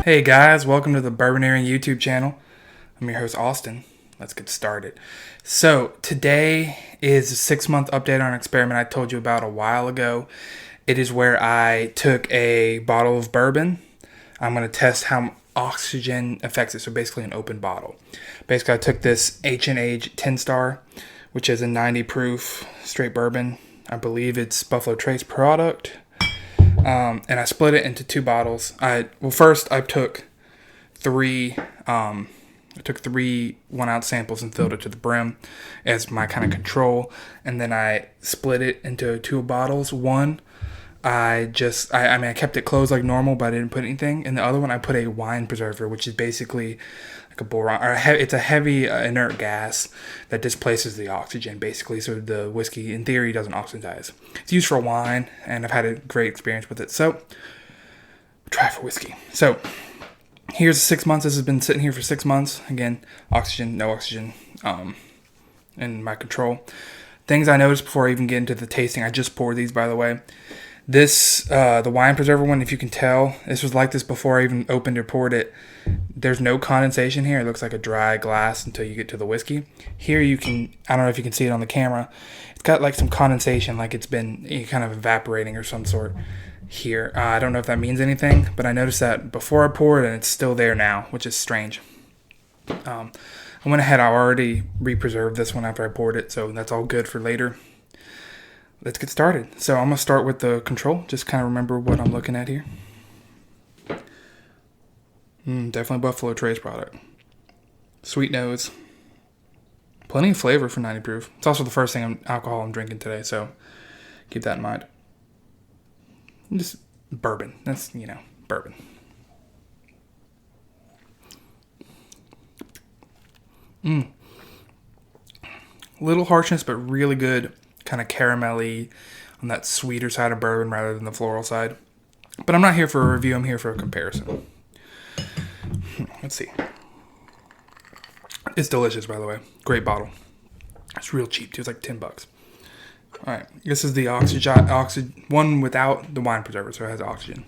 Hey guys, welcome to the Bourboneering YouTube channel. I'm your host Austin. Let's get started. So today is a 6-month update on an experiment I told you about a while ago. It is where I took a bottle of bourbon. I'm going to test how oxygen affects it. So basically an open bottle. Basically I took this H&H 10 Star, which is a 90 proof straight bourbon. I believe it's Buffalo Trace product. And I split it into 2 bottles. First I took three 1-ounce samples and filled it to the brim as my kind of control. And then I split it into 2 bottles. One, I kept it closed like normal, but I didn't put anything. And the other one, I put a wine preserver, which is basically like a boron, it's a heavy inert gas that displaces the oxygen, basically. So the whiskey, in theory, doesn't oxidize. It's used for wine, and I've had a great experience with it. So, try it for whiskey. So, here's 6 months. This has been sitting here for 6 months. Again, oxygen, no oxygen, in my control. Things I noticed before I even get into the tasting. I just poured these, by the way. This, the wine preserver one, if you can tell, this was like this before I even opened or poured it. There's no condensation here. It looks like a dry glass until you get to the whiskey. Here you can, I don't know if you can see it on the camera. It's got like some condensation, like it's been kind of evaporating or some sort here. I don't know if that means anything, but I noticed that before I poured and it's still there now, which is strange. I went ahead, I already re-preserved this one after I poured it, so that's all good for later. Let's get started. So I'm going to start with the control. Just kind of remember what I'm looking at here. Definitely Buffalo Trace product. Sweet nose. Plenty of flavor for 90 proof. It's also the first alcohol I'm drinking today, so keep that in mind. Just bourbon. That's, bourbon. Little harshness, but really good. Kind of caramelly on that sweeter side of bourbon rather than the floral side. But I'm not here for a review. I'm here for a comparison. Let's see. It's delicious, by the way. Great bottle. It's real cheap, too. It's like $10. All right. This is the oxygen one without the wine preserver, so it has oxygen.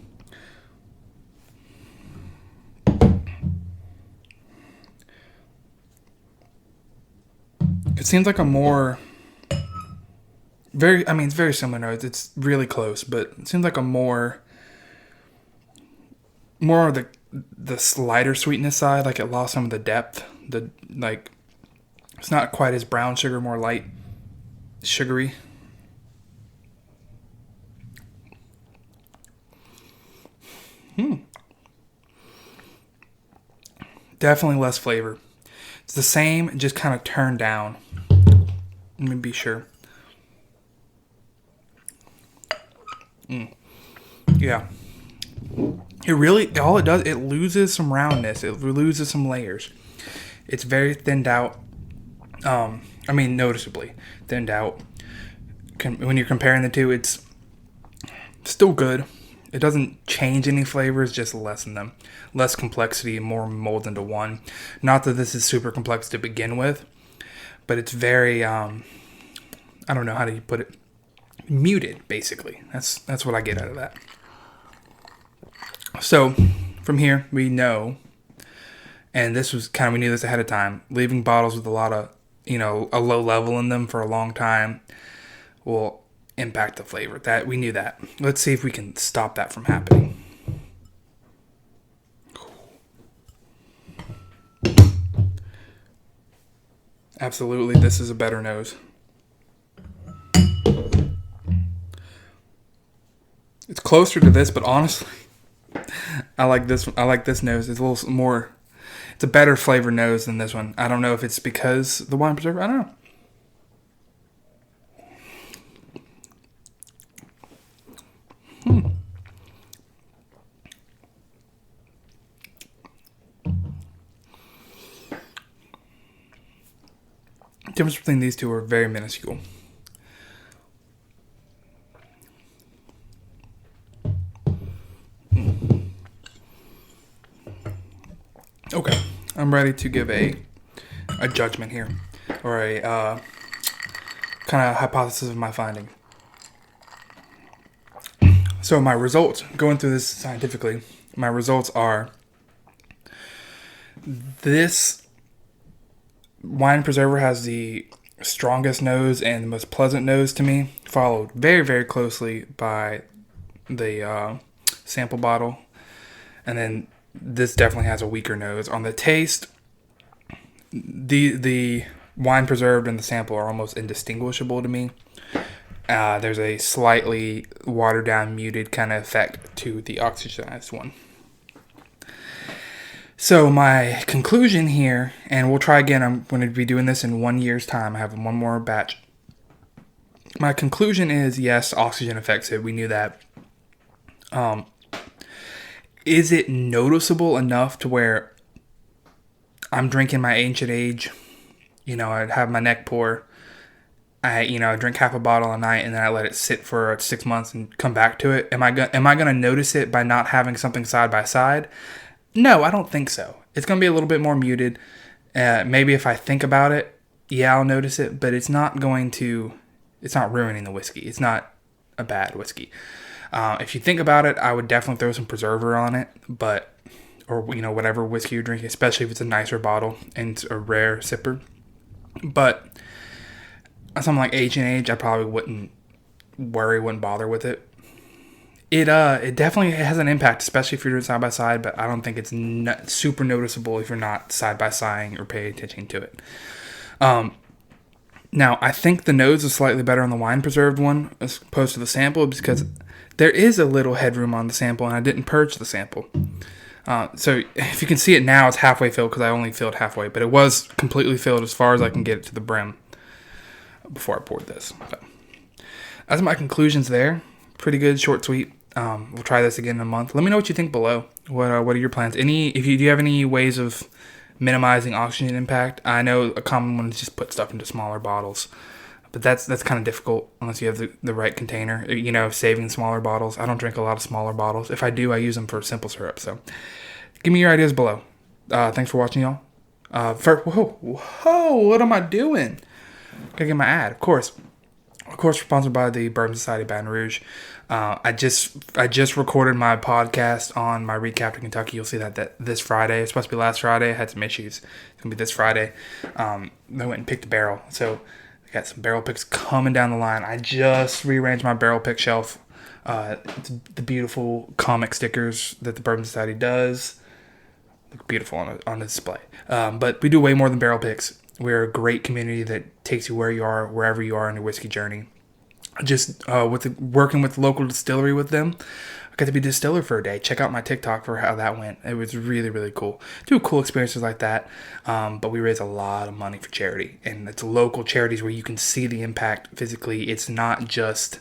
It seems like a more... it's very similar notes. It's really close, but it seems like a more of the slighter sweetness side. Like it lost some of the depth. It's not quite as brown sugar, more light, sugary. Definitely less flavor. It's the same, just kind of turned down. Let me be sure. Yeah. All it does, it loses some roundness. It loses some layers. It's very thinned out. Noticeably thinned out. When you're comparing the two, it's still good. It doesn't change any flavors, just lessen them. Less complexity, more mold into one. Not that this is super complex to begin with, but it's very, I don't know how do you put it. Muted, basically. That's what I get out of that. So, from here, we know, and this was we knew this ahead of time, leaving bottles with a lot of, a low level in them for a long time will impact the flavor. That we knew that. Let's see if we can stop that from happening. Absolutely, this is a better nose. It's closer to this, but honestly, I like this one. I like this nose. It's a little more. It's a better flavor nose than this one. I don't know if it's because the wine preserver. I don't know. The difference between these two are very minuscule. Okay, I'm ready to give a judgment here, or a kind of hypothesis of my finding. So my results, going through this scientifically, my results are This wine preserver has the strongest nose and the most pleasant nose to me, followed very, very closely by the sample bottle. And then this definitely has a weaker nose. On the taste, the wine preserved and the sample are almost indistinguishable to me. There's a slightly watered down, muted kind of effect to the oxygenized one. So my conclusion here, and we'll try again, I'm going to be doing this in 1 year's time. I have one more batch. My conclusion is, yes, oxygen affects it. We knew that. Is it noticeable enough to where I'm drinking my ancient age? I'd have my neck pour. I drink half a bottle a night, and then I let it sit for 6 months and come back to it. Am I going to notice it by not having something side by side? No, I don't think so. It's going to be a little bit more muted. Maybe if I think about it, yeah, I'll notice it, but it's not ruining the whiskey. It's not a bad whiskey. If you think about it, I would definitely throw some preserver on it, or whatever whiskey you're drinking, especially if it's a nicer bottle and it's a rare sipper. But something like H&H, I probably wouldn't bother with it. It definitely has an impact, especially if you're doing side by side, but I don't think it's super noticeable if you're not side by side or paying attention to it. Now, I think the nose is slightly better on the wine preserved one as opposed to the sample because there is a little headroom on the sample, and I didn't purge the sample. So if you can see it now, it's halfway filled because I only filled halfway, but it was completely filled as far as I can get it to the brim before I poured this. So that's my conclusions there. Pretty good, short, sweet. We'll try this again in a month. Let me know what you think below. What are your plans? Do you have any ways of minimizing oxygen impact? I know a common one is just put stuff into smaller bottles, but that's kind of difficult unless you have the right container. Saving smaller bottles. I don't drink a lot of smaller bottles. If I do, I use them for simple syrup. So give me your ideas below. Thanks for watching, y'all. Whoa, what am I doing? Gotta get my ad, of course. Of course, sponsored by the Bourbon Society Baton Rouge. I just recorded my podcast on my recap to Kentucky. You'll see that this Friday. It's supposed to be last Friday. I had some issues. It's going to be this Friday. I went and picked a barrel. So I got some barrel picks coming down the line. I just rearranged my barrel pick shelf. It's the beautiful comic stickers that the Bourbon Society does. Look beautiful on the display. But we do way more than barrel picks. We're a great community that takes you wherever you are in your whiskey journey. Just working with the local distillery with them, I got to be a distiller for a day. Check out my TikTok for how that went. It was really, really cool. Do cool experiences like that. But we raise a lot of money for charity, and it's local charities where you can see the impact physically. It's not just,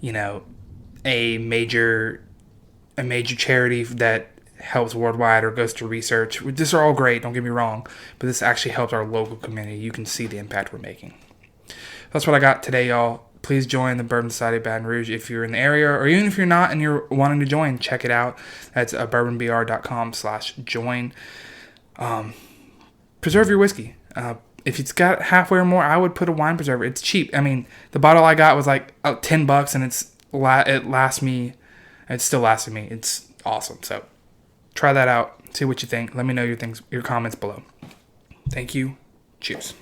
a major charity that helps worldwide or goes to research. These are all great, don't get me wrong, but this actually helps our local community. You can see the impact we're making. That's what I got today, y'all. Please join the Bourbon Society of Baton Rouge if you're in the area, or even if you're not and you're wanting to join, check it out. That's bourbonbr.com/join. Preserve your whiskey. If it's got halfway or more, I would put a wine preserver. It's cheap. I mean, the bottle I got was like $10, and it lasts me. It still lasted me. It's awesome. So try that out. See what you think. Let me know your comments below. Thank you. Cheers.